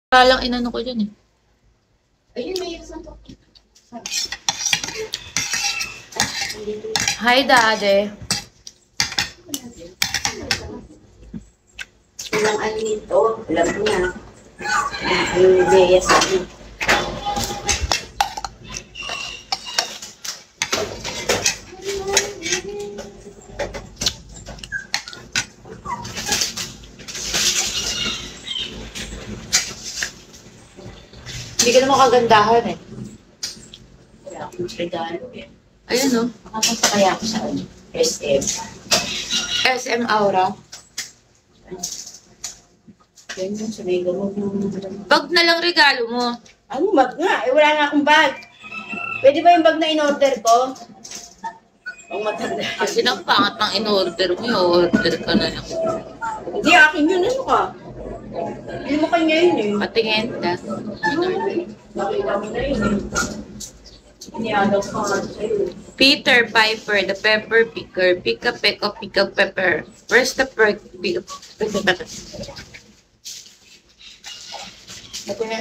Palang inano ko dyan eh. Ayun, may isang to. Hi, Daddy. Walang ano nito. Alam niya. Yung ideya sa akin. Hindi ka naman kagandahan eh. Wala akong regalo eh. Ayun no. Makapunta kaya ako sa SM. SM Aura. Yan yung sa may gamot yung... Bag na lang regalo mo. Ano bag nga? Eh, wala nga akong bag. Pwede ba yung bag na in-order ko? Ang matanda. Kasi nang pangat ng in-order mo, i-order ka na lang. Hindi, akin yun. Ano ka? Hindi mo kanya yun eh. Patingin na. Nakita mo na yun eh. Iniadaw ko nga sa'yo. Peter Piper, the pepper picker. Pick a peck of pickled pepper. Where's the pick pepper? Ito na.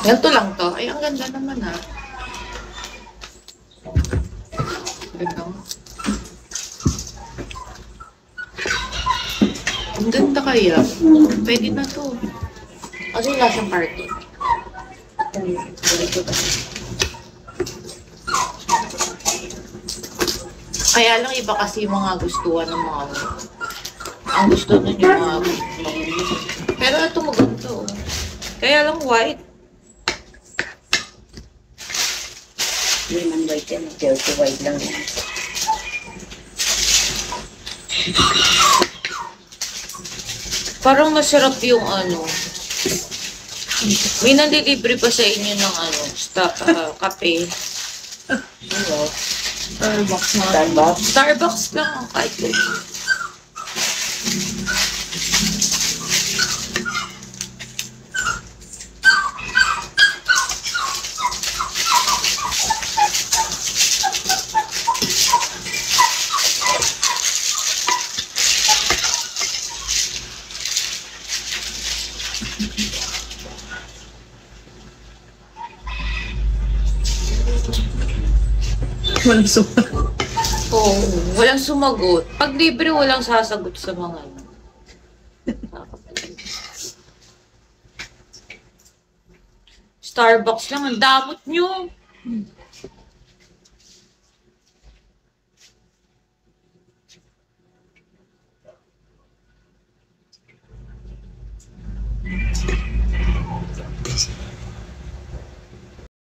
Ganito lang to. Ay, ang ganda naman ah. Ganda. Ang ganda kaya. Pwede na to. Kasi wala siyang party. Kaya lang iba kasi yung mga gustuhan ng mga ang gusto nun yung mga pero ito maganda oh. Kaya lang white. Hindi man white yan. Dirty white lang yan. Parang masarap yung ano. May nandilibre pa sa inyo ng ano, kape. Ano? Starbucks na. Starbucks? Starbucks lang ang kahit ko. Walang sumagot. Oo, walang sumagot. Pag libre, walang sasagot sa mga ano. Starbucks lang, ang damot nyo.